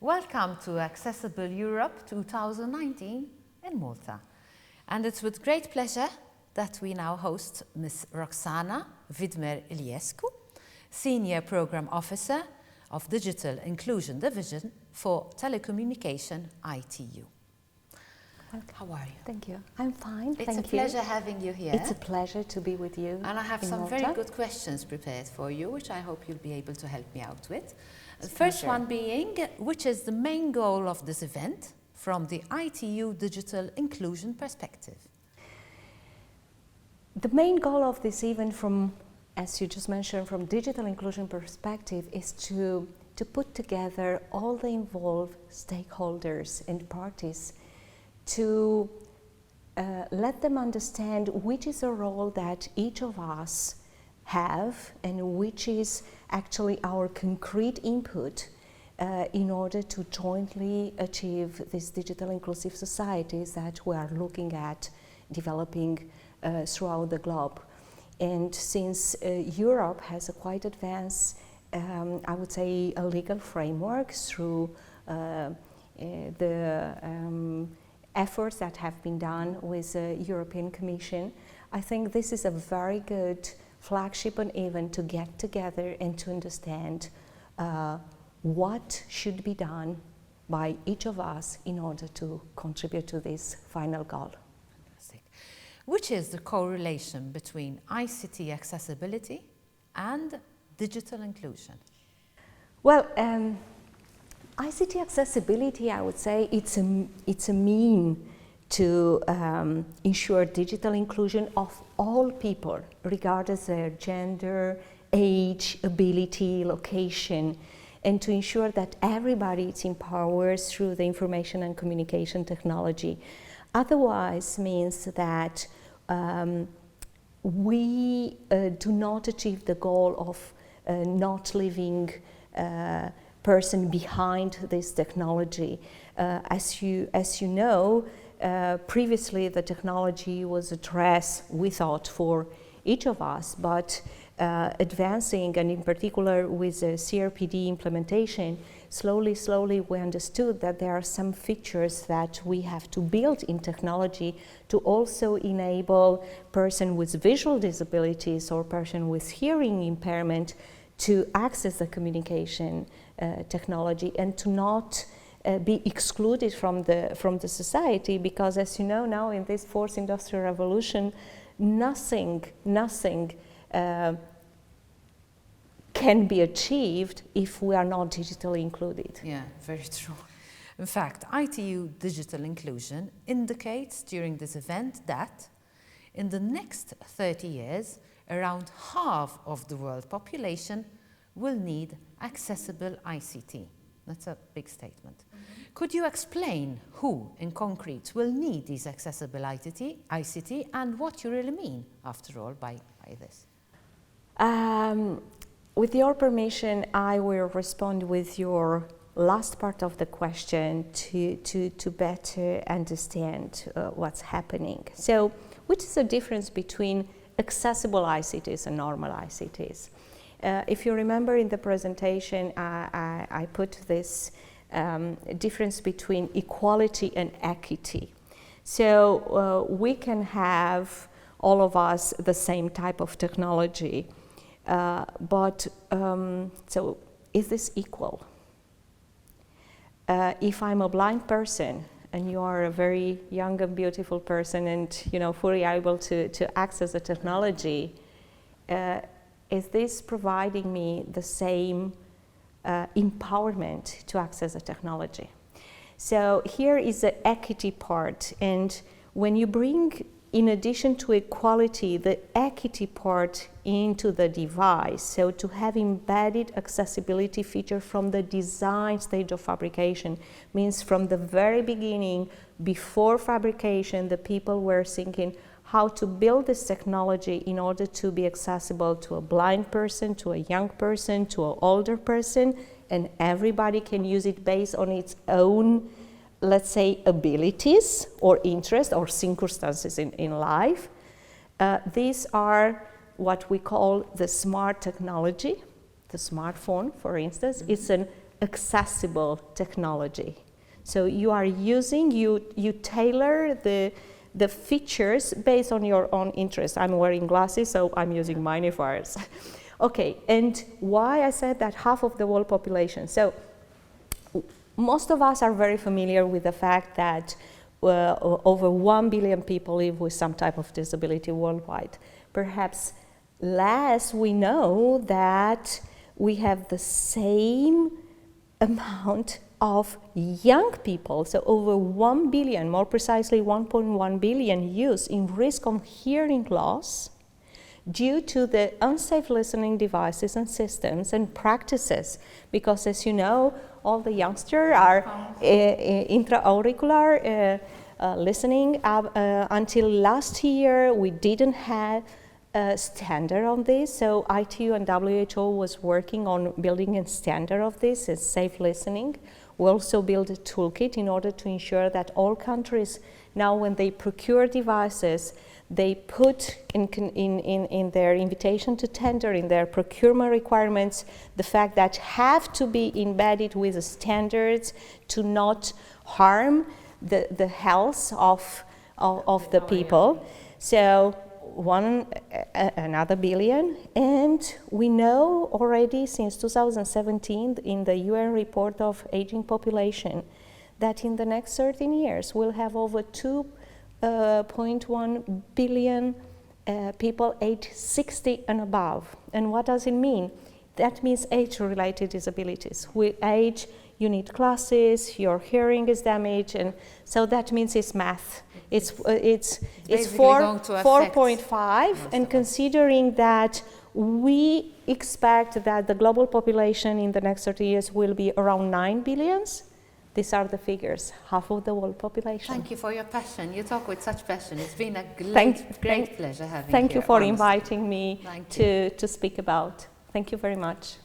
Welcome to Accessible Europe 2019 in Malta. And it's with great pleasure that we now host Ms. Roxana Widmer-Iliescu, Senior Program Officer of Digital Inclusion Division for Telecommunication, ITU. Okay. How are you? Thank you. I'm fine, It's thank a pleasure having you here. It's a pleasure to be with you. And I have some Malta. very good questions prepared for you, which I hope you'll be able to help me out with. The It's a first pleasure. one being, which is the main goal of this event from the ITU digital inclusion perspective? The main goal of this event, from, as you just mentioned, from digital inclusion perspective, is to put together all the involved stakeholders and parties to let them understand which is a role that each of us have and which is actually our concrete input in order to jointly achieve these digital inclusive societies that we are looking at developing throughout the globe. And since Europe has a quite advanced, I would say, a legal framework through the efforts that have been done with the European Commission, I think this is a very good flagship and event to get together and to understand what should be done by each of us in order to contribute to this final goal. Fantastic. Which is the correlation between ICT accessibility and digital inclusion? Well, ICT accessibility, I would say, it's a mean to ensure digital inclusion of all people, regardless of their gender, age, ability, location, and to ensure that everybody is empowered through the information and communication technology. Otherwise means that we do not achieve the goal of not leaving person behind this technology. As you know, previously the technology was addressed, we thought, for each of us, but advancing, and in particular with the CRPD implementation, slowly we understood that there are some features that we have to build in technology to also enable person with visual disabilities or person with hearing impairment to access the communication technology and to not be excluded from the society, because, as you know, now in this fourth industrial revolution, nothing can be achieved if we are not digitally included. Yeah, very true. In fact, ITU digital inclusion indicates during this event that in the next 30 years, around half of the world population will need accessible ICT. That's a big statement. Mm-hmm. Could you explain who, in concrete, will need these accessible ICT and what you really mean, after all, by this? With your permission, I will respond with your last part of the question to better understand what's happening. So, which is the difference between accessible ICTs and normal ICTs? If you remember in the presentation, I put this difference between equality and equity. So we can have, all of us, the same type of technology, but so is this equal? If I'm a blind person and you are a very young and beautiful person and fully able to access the technology, is this providing me the same empowerment to access the technology? So here is the equity part, and when you bring, in addition to equality, the equity part into the device, so to have embedded accessibility feature from the design stage of fabrication, means from the very beginning, before fabrication, the people were thinking how to build this technology in order to be accessible to a blind person, to a young person, to an older person, and everybody can use it based on its own, let's say, abilities or interests or circumstances in life. These are what we call the smart technology. The smartphone, for instance, it's an accessible technology. So you are using, you tailor the features based on your own interest. I'm wearing glasses, so I'm using magnifiers. Okay, and why I said that half of the world population. So most of us are very familiar with the fact that over 1 billion people live with some type of disability worldwide. Perhaps less we know that we have the same amount of young people, so over 1 billion, more precisely 1.1 billion youths in risk of hearing loss due to the unsafe listening devices and systems and practices, because as you know, all the youngsters are intra-auricular listening. Until last year, we didn't have a standard on this, so ITU and WHO was working on building a standard of this, is safe listening. We also built a toolkit in order to ensure that all countries, now when they procure devices, they put in their invitation to tender, in their procurement requirements, the fact that have to be embedded with the standards to not harm the health of the people. So another billion, and we know already since 2017 in the UN report of aging population that in the next 13 years we'll have over 2.1 billion people aged 60 and above. And what does it mean? That means age-related disabilities. With age, you need glasses, your hearing is damaged, and so that means it's math. It's 4.5, and considering that we expect that the global population in the next 30 years will be around 9 billions, these are the figures, half of the world population. Thank you for your passion. You talk with such passion. It's been a great pleasure having you. Thank you for inviting me to speak about. Thank you very much.